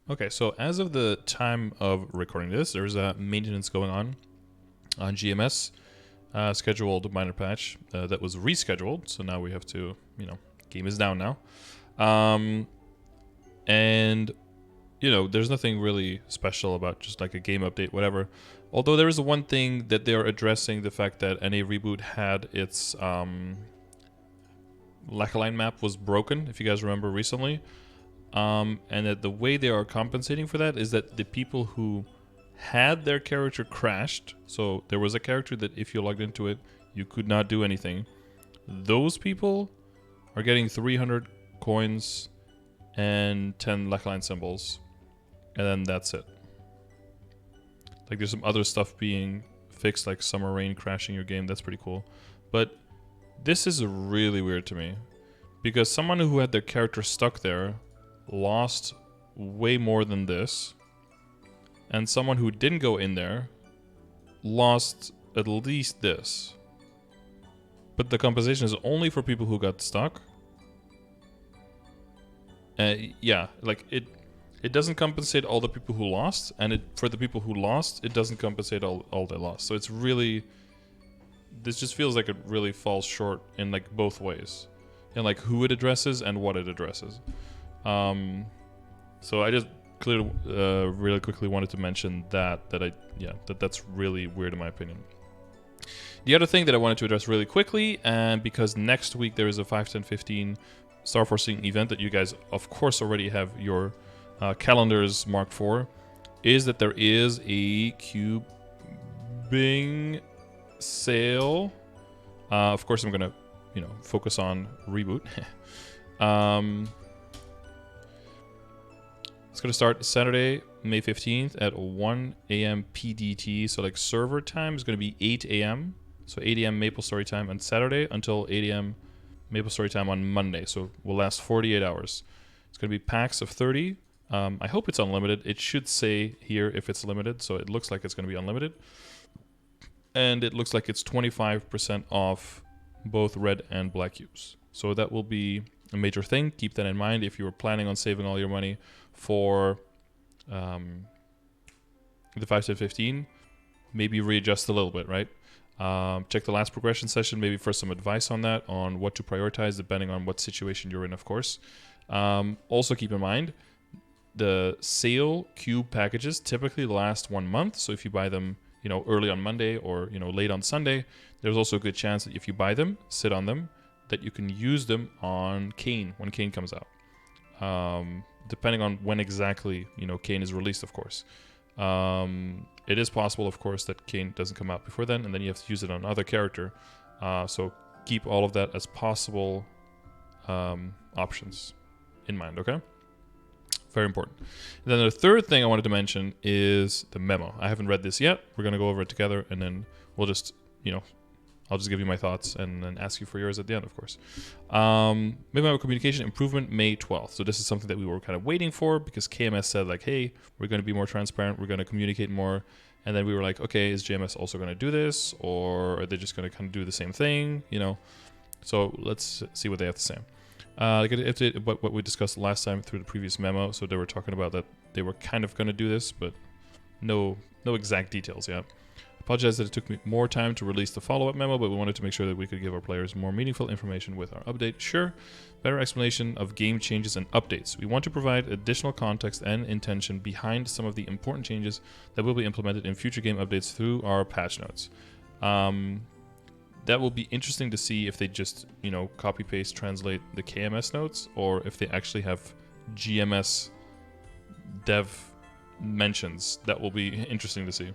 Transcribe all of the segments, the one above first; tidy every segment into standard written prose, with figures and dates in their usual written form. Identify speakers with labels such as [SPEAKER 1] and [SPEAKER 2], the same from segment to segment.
[SPEAKER 1] Okay, so as of the time of recording this, there's a maintenance going on GMS, scheduled minor patch that was rescheduled. So now we have to, game is down now. Um, and, there's nothing really special about just like a game update, whatever. Although there is one thing that they are addressing the fact that NA Reboot had its Lackline map was broken, if you guys remember recently. And that the way they are compensating for that is that the people who had their character crashed, so there was a character that if you logged into it, you could not do anything. Those people are getting 300 coins and 10 Lackline symbols, and then that's it. Like there's some other stuff being fixed, like Summer Rain crashing your game. That's pretty cool. But this is really weird to me because someone who had their character stuck there lost way more than this, and someone who didn't go in there lost at least this. But the compensation is only for people who got stuck. Yeah, like it doesn't compensate all the people who lost, and for the people who lost, it doesn't compensate all they lost. So it's really, this just feels like it really falls short in like both ways, in like who it addresses and what it addresses. So I just really quickly wanted to mention that's really weird in my opinion. The other thing that I wanted to address really quickly, and because next week there is a 5, 10, 15 Star Forcing event that you guys of course already have your calendars marked for, is that there is a cubing sale. Of course I'm gonna focus on Reboot. It's going to start Saturday, May 15th at 1 a.m. PDT. So like server time is going to be 8 a.m. So 8 a.m. Maple Story time on Saturday until 8 a.m. Maple Story time on Monday. So will last 48 hours. It's going to be packs of 30. I hope it's unlimited. It should say here if it's limited. So it looks like it's going to be unlimited. And it looks like it's 25% off both red and black cubes. So that will be a major thing. Keep that in mind if you were planning on saving all your money for the 5 to 15. Maybe readjust a little bit, right? Check the last progression session, maybe for some advice on that, on what to prioritize depending on what situation you're in, of course. Also keep in mind, the sale cube packages typically last 1 month. So if you buy them, early on Monday or, late on Sunday, there's also a good chance that if you buy them, sit on them, that you can use them on Kane when Kane comes out. Depending on when exactly, Kane is released, of course. It is possible, of course, that Kane doesn't come out before then, and then you have to use it on another character. So keep all of that as possible options in mind, okay? Very important. And then the third thing I wanted to mention is the memo. I haven't read this yet. We're going to go over it together, and then we'll just, I'll just give you my thoughts and then ask you for yours at the end, of course. Memo communication improvement May 12th. So this is something that we were kind of waiting for because KMS said like, hey, we're going to be more transparent. We're going to communicate more. And then we were like, okay, is JMS also going to do this? Or are they just going to kind of do the same thing? So let's see what they have to say. What we discussed last time through the previous memo. So they were talking about that they were kind of going to do this, but no exact details yet. Apologize that it took me more time to release the follow-up memo, but we wanted to make sure that we could give our players more meaningful information with our update. Sure, better explanation of game changes and updates. We want to provide additional context and intention behind some of the important changes that will be implemented in future game updates through our patch notes. That will be interesting to see if they just, copy-paste, translate the KMS notes, or if they actually have GMS dev mentions. That will be interesting to see.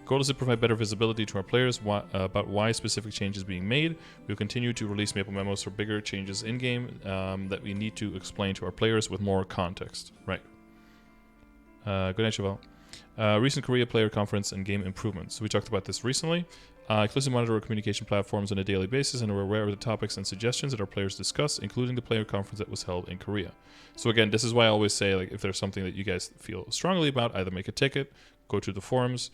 [SPEAKER 1] Goal is to provide better visibility to our players about why specific changes being made. We'll continue to release Maple memos for bigger changes in-game that we need to explain to our players with more context. Right. Good night, Cheval. Recent Korea player conference and game improvements. So we talked about this recently. Closely monitor our communication platforms on a daily basis and are aware of the topics and suggestions that our players discuss, including the player conference that was held in Korea. So again, this is why I always say, like, if there's something that you guys feel strongly about, either make a ticket, go to the forums,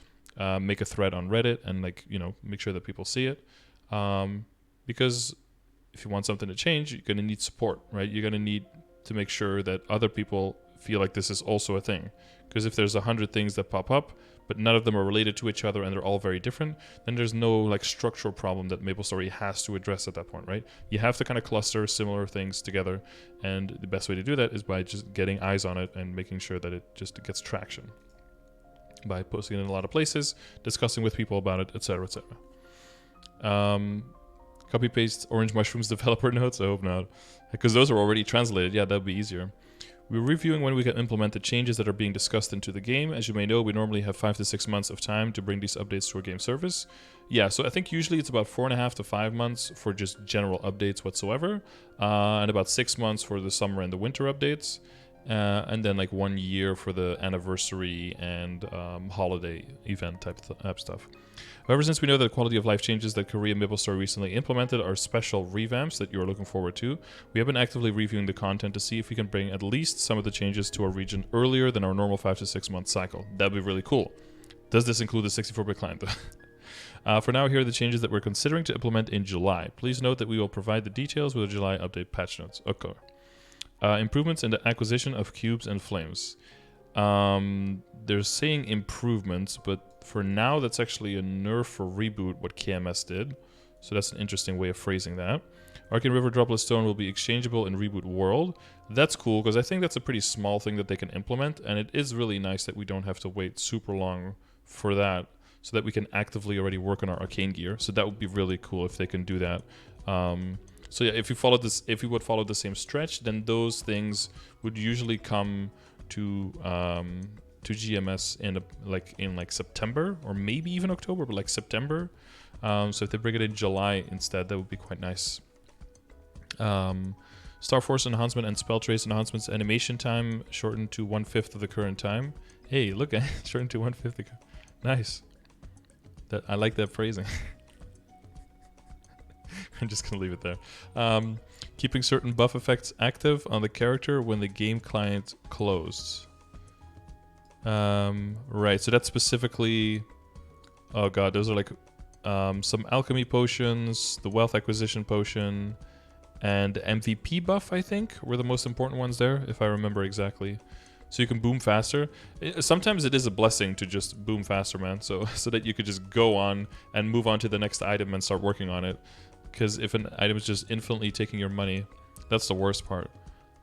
[SPEAKER 1] make a thread on Reddit, and make sure that people see it. Because if you want something to change, you're going to need support, right? You're going to need to make sure that other people feel like this is also a thing. Because if there's 100 things that pop up, but none of them are related to each other and they're all very different, then there's no like structural problem that MapleStory has to address at that point, right? You have to kind of cluster similar things together, and the best way to do that is by just getting eyes on it and making sure that it just gets traction. By posting it in a lot of places, discussing with people about it, etc., etc. Copy paste Orange Mushrooms developer notes. I hope not, because those are already translated. Yeah, that'd be easier. We're reviewing when we can implement the changes that are being discussed into the game. As you may know, we normally have 5 to 6 months of time to bring these updates to our game service. Yeah, so I think usually it's about 4.5 to 5 months for just general updates whatsoever, and about 6 months for the summer and the winter updates. And then like 1 year for the anniversary and holiday event type stuff. However, since we know that the quality of life changes that Korea MapleStory recently implemented are special revamps that you're looking forward to, we have been actively reviewing the content to see if we can bring at least some of the changes to our region earlier than our normal 5 to 6 month cycle. That'd be really cool. Does this include the 64-bit client though? For now, here are the changes that we're considering to implement in July. Please note that we will provide the details with the July update patch notes. Okay. Improvements in the acquisition of cubes and flames. They're saying improvements, but for now that's actually a nerf for reboot what KMS did. So that's an interesting way of phrasing that. Arcane River Droplet Stone will be exchangeable in Reboot World. That's cool, because I think that's a pretty small thing that they can implement, and it is really nice that we don't have to wait super long for that, so that we can actively already work on our arcane gear. So that would be really cool if they can do that. So yeah, if we would follow the same stretch, then those things would usually come to GMS in September, or maybe even October, but like September. So if they bring it in July instead, that would be quite nice. Star Force enhancement and spell trace enhancements animation time shortened to 1/5 of the current time. Hey, look at it, shortened to 1/5. Nice. I like that phrasing. I'm just gonna leave it there. Keeping certain buff effects active on the character when the game client closed. Right, so that's specifically... Oh god, those are like some alchemy potions, the wealth acquisition potion, and MVP buff, I think, were the most important ones there, if I remember exactly. So you can boom faster. Sometimes it is a blessing to just boom faster, man, so that you could just go on and move on to the next item and start working on it. Because if an item is just infinitely taking your money, that's the worst part.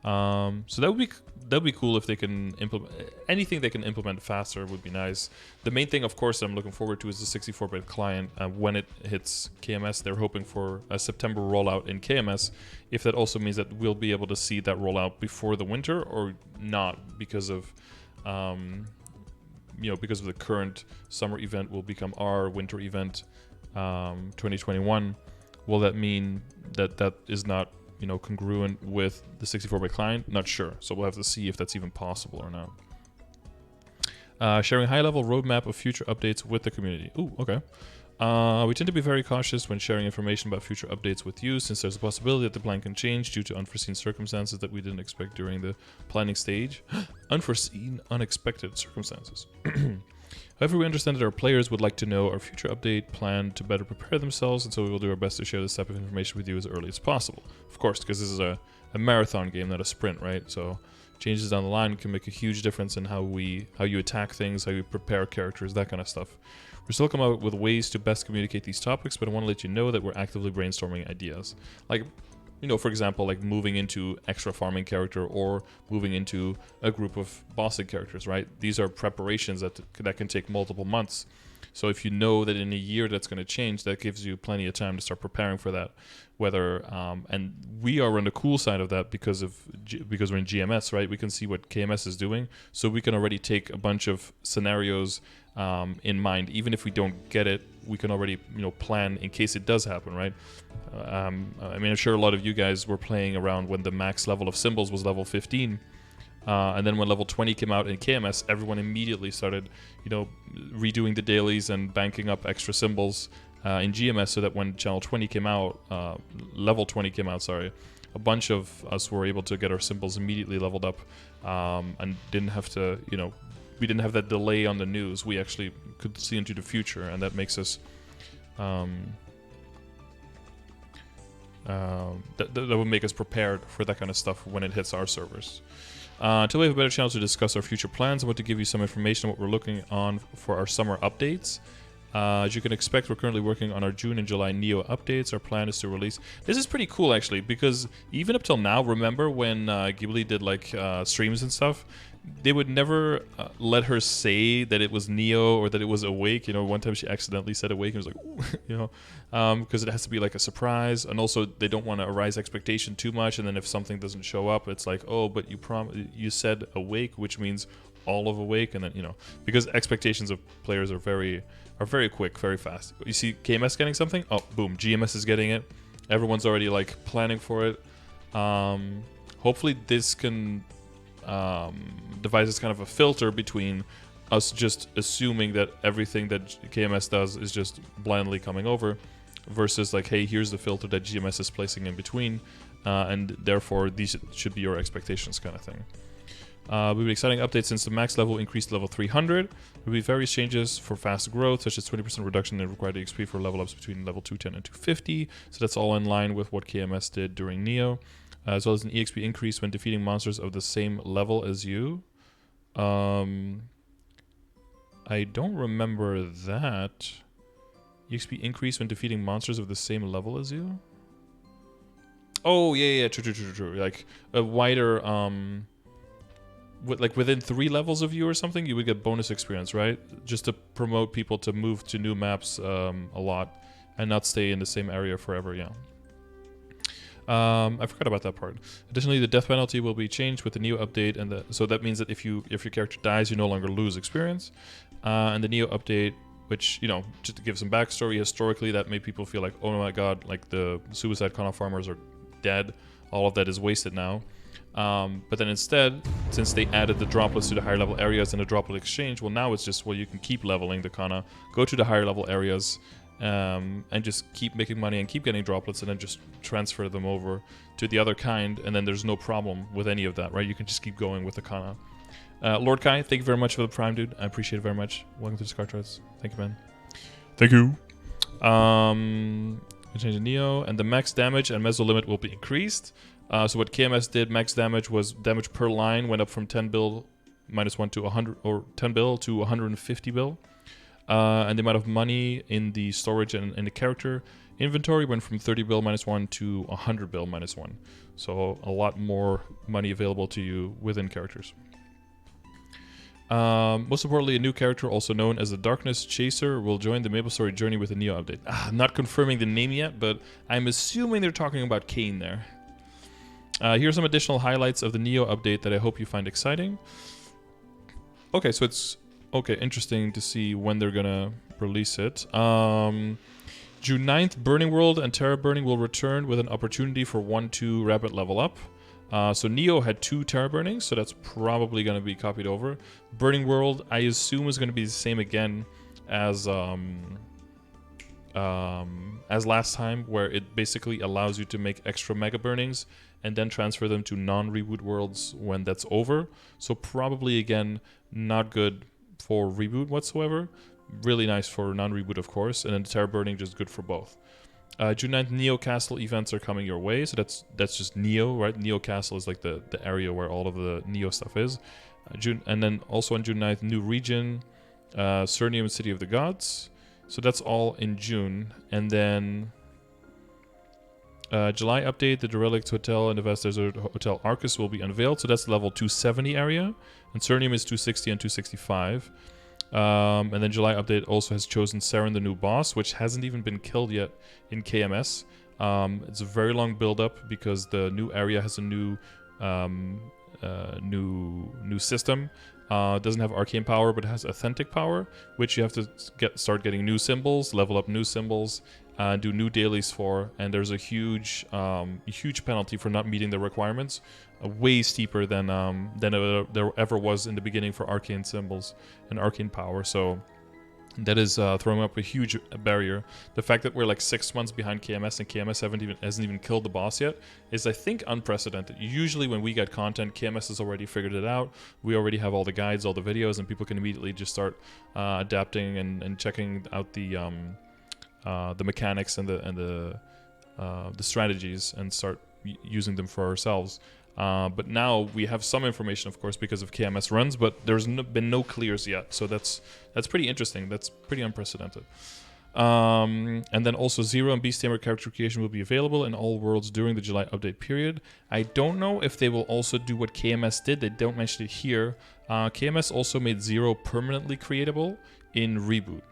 [SPEAKER 1] So that'd be cool if they can implement anything they can implement faster. Would be nice. The main thing, of course, that I'm looking forward to is the 64-bit client. When it hits KMS, they're hoping for a September rollout in KMS. If that also means that we'll be able to see that rollout before the winter or not, because of because of the current summer event will become our winter event, 2021. Will that mean that that is not, congruent with the 64-bit client? Not sure. So we'll have to see if that's even possible or not. Sharing high-level roadmap of future updates with the community. Ooh, okay. We tend to be very cautious when sharing information about future updates with you, since there's a possibility that the plan can change due to unforeseen circumstances that we didn't expect during the planning stage. Unforeseen, unexpected circumstances. However, we understand that our players would like to know our future update plan to better prepare themselves, and so we will do our best to share this type of information with you as early as possible. Of course, because this is a marathon game, not a sprint, right? So changes down the line can make a huge difference in how you attack things, how you prepare characters, that kind of stuff. We're still coming up with ways to best communicate these topics, but I want to let you know that we're actively brainstorming ideas. Like, for example, like moving into extra farming character or moving into a group of bossing characters, right? These are preparations that can take multiple months. So if you know that in a year that's going to change, that gives you plenty of time to start preparing for that. And we are on the cool side of that because we're in GMS, right? We can see what KMS is doing, so we can already take a bunch of scenarios in mind. Even if we don't get it, we can already plan in case it does happen, right? I'm sure a lot of you guys were playing around when the max level of symbols was level 15. And then when level 20 came out in KMS, everyone immediately started, redoing the dailies and banking up extra symbols in GMS, so that when channel 20 came out, level 20 came out, sorry, a bunch of us were able to get our symbols immediately leveled up, and didn't have to, we didn't have that delay on the news. We actually could see into the future, and that makes us, that would make us prepared for that kind of stuff when it hits our servers. Until we have a better chance to discuss our future plans, I want to give you some information on what we're looking on for our summer updates. As you can expect, we're currently working on our June and July Neo updates. Our plan is to release... This is pretty cool, actually, because even up till now, remember when Ghibli did, like, streams and stuff? They would never let her say that it was Neo or that it was Awake. You know, one time she accidentally said Awake and was like, ooh, you know, because it has to be like a surprise. And also, they don't want to arise expectation too much. And then if something doesn't show up, it's like, oh, but you said Awake, which means all of Awake. And then, you know, because expectations of players are very quick, very fast. You see KMS getting something? Oh, boom, GMS is getting it. Everyone's already like planning for it. Hopefully this can devise kind of a filter between us just assuming that everything that KMS does is just blindly coming over versus like, hey, here's the filter that GMS is placing in between, and therefore these should be your expectations kind of thing. Will be exciting updates since the max level increased to level 300. There will be various changes for fast growth, such as 20% reduction in required XP for level ups between level 210 and 250. So that's all in line with what KMS did during Neo. As well as an EXP increase when defeating monsters of the same level as you. I don't remember that. EXP increase when defeating monsters of the same level as you? Oh, yeah, true. Like, a wider... like within 3 levels of you or something, you would get bonus experience, right? Just to promote people to move to new maps a lot and not stay in the same area forever, yeah. I forgot about that part. Additionally, the death penalty will be changed with the Neo update, and so that means that if your character dies, you no longer lose experience. And the Neo update, which, you know, just to give some backstory, historically that made people feel like, oh my god, like the Suicide Kana farmers are dead. All of that is wasted now. But then instead, since they added the droplets to the higher level areas and the droplet exchange, well, now it's just, well, you can keep leveling the Kana, go to the higher level areas, and just keep making money and keep getting droplets, and then just transfer them over to the other kind, and then there's no problem with any of that, right? You can just keep going with the Kana. Lord Kai, thank you very much for the Prime, dude. I appreciate it very much. Welcome to the Scardor. Thank you, man. Thank you. Change the Neo, and the max damage and meso limit will be increased. So what KMS did, max damage was damage per line went up from 10 bill -1 to 100, or 10 bill to 150 bill. And the amount of money in the storage and in the character inventory went from 30 bill -1 to 100 bill -1. So a lot more money available to you within characters. Most importantly, a new character, also known as the Darkness Chaser, will join the Memo story journey with the Neo update. I'm not confirming the name yet, but I'm assuming they're talking about Kane there. Here's some additional highlights of the Neo update that I hope you find exciting. Okay, so it's interesting to see when they're gonna release it. June 9th, Burning World and Terra Burning will return with an opportunity for 1-2 rapid level up. So Neo had 2 Terra Burnings, so that's probably gonna be copied over. Burning World, I assume, is gonna be the same again as last time, where it basically allows you to make extra mega burnings and then transfer them to non-reboot worlds when that's over. So probably, again, not good for reboot whatsoever. Really nice for non-reboot, of course, and then Terra Burning just good for both. June 9th, Neo Castle events are coming your way, so that's just Neo, right? Neo Castle is like the area where all of the Neo stuff is. And then also on June 9th, new region, Cernium City of the Gods. So that's all in June. And then July update, the Derelict Hotel and the Vast Desert Hotel Arcus will be unveiled. So that's level 270 area. And Cernium is 260 and 265. And then July update also has chosen Saren, the new boss, which hasn't even been killed yet in KMS. It's a very long build-up because the new area has a new new system. It doesn't have arcane power, but it has authentic power, which you have to start getting new symbols, level up new symbols, do new dailies for, and there's a huge penalty for not meeting the requirements, way steeper than there ever was in the beginning for arcane symbols and arcane power. So that is throwing up a huge barrier. The fact that we're like 6 months behind KMS and KMS hasn't even killed the boss yet is, I think, unprecedented. Usually when we get content, KMS has already figured it out. We already have all the guides, all the videos, and people can immediately just start adapting and checking out the mechanics and the strategies and start using them for ourselves. But now we have some information, of course, because of KMS runs, but there's been no clears yet. So that's pretty interesting. That's pretty unprecedented. And then also Zero and Beast Tamer character creation will be available in all worlds during the July update period. I don't know if they will also do what KMS did. They don't mention it here. KMS also made Zero permanently creatable in Reboot.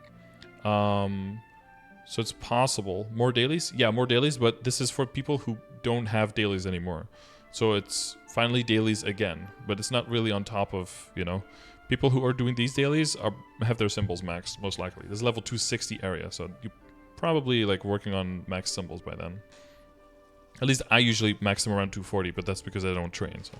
[SPEAKER 1] So it's possible. More dailies? Yeah, more dailies, but this is for people who don't have dailies anymore. So it's finally dailies again, but it's not really on top of, you know, people who are doing these dailies have their symbols maxed, most likely. This is level 260 area, so you probably like working on max symbols by then. At least I usually max them around 240, but that's because I don't train, so.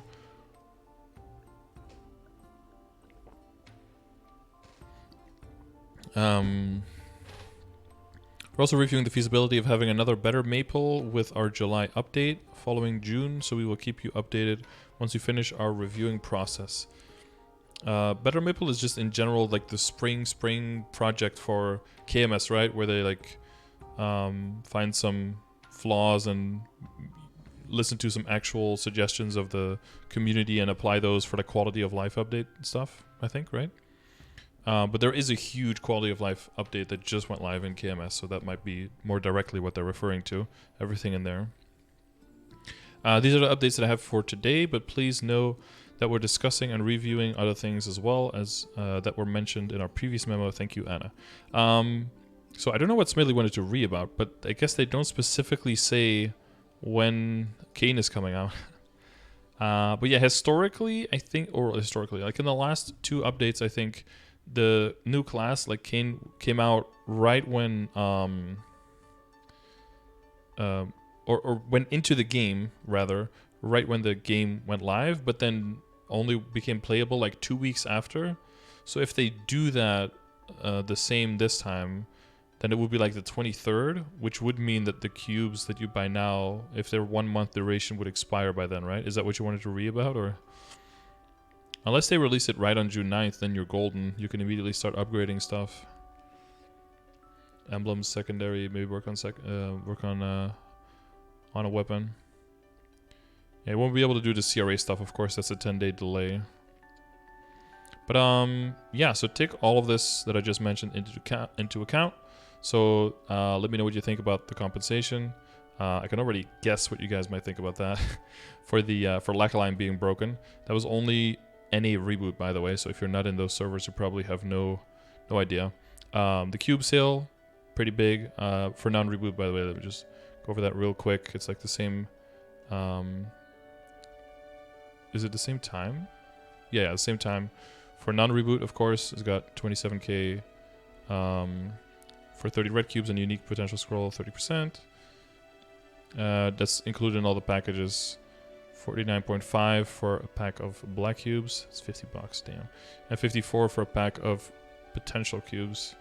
[SPEAKER 1] We're also reviewing the feasibility of having another better Maple with our July update following June, so we will keep you updated once we finish our reviewing process. Better Maple is just in general like the spring project for KMS, right? Where they like find some flaws and listen to some actual suggestions of the community and apply those for the quality of life update stuff, I think, right? But there is a huge quality of life update that just went live in KMS, so that might be more directly what they're referring to. Everything in there. These are the updates that I have for today, but please know that we're discussing and reviewing other things as well as that were mentioned in our previous memo. Thank you, Anna. So I don't know what Smedley wanted to read about, but I guess they don't specifically say when Kane is coming out. But yeah, historically, I think, like in the last two updates, I think the new class, like Kane, came out right when, or went into the game, rather, right when the game went live, but then only became playable like 2 weeks after. So if they do that the same this time, then it would be like the 23rd, which would mean that the cubes that you buy now, if they're 1 month duration, would expire by then, right? Is that what you wanted to read about, or? Unless they release it right on June 9th, then you're golden. You can immediately start upgrading stuff. Emblems, secondary, maybe work on a weapon. Yeah, you won't be able to do the CRA stuff, of course. That's a 10-day delay. But yeah, so take all of this that I just mentioned into account. So let me know what you think about the compensation. I can already guess what you guys might think about that. for Lacaline being broken, that was only NA reboot, by the way. So if you're not in those servers, you probably have no idea. The cube sale, pretty big. For non-reboot, by the way, let me just go over that real quick. It's like the same. Is it the same time? Yeah, the same time. For non-reboot, of course, it's got 27k for 30 red cubes and unique potential scroll, 30%. That's included in all the packages. 49.5 for a pack of black cubes. It's $50, damn. And 54 for a pack of potential cubes.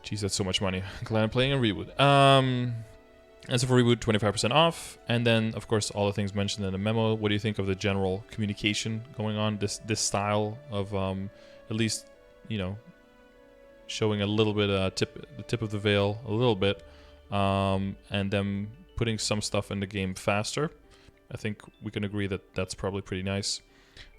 [SPEAKER 1] Jeez, that's so much money. Glad I'm playing a reboot. And so for reboot, 25% off. And then, of course, all the things mentioned in the memo. What do you think of the general communication going on? This style of at least, you know, showing a little bit the tip of the veil a little bit, and them putting some stuff in the game faster. I think we can agree that that's probably pretty nice.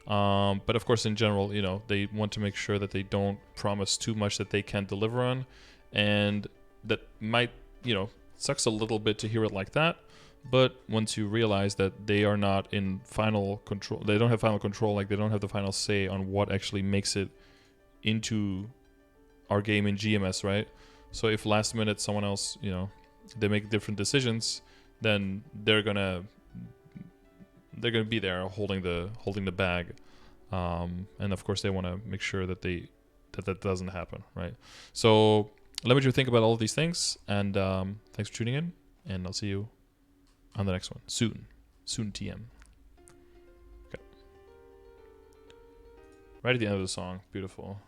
[SPEAKER 1] But of course, in general, you know, they want to make sure that they don't promise too much that they can't deliver on, and that might, you know, sucks a little bit to hear it like that. But once you realize that they are not in final control, they don't have final control, like they don't have the final say on what actually makes it into our game in GMS, right? So if last minute someone else, you know, they make different decisions, then they're gonna be there holding the bag, and of course they want to make sure that that doesn't happen, right? So let me know what you think about all of these things, and thanks for tuning in, and I'll see you on the next one soon TM. Okay, right at the end of the song. Beautiful.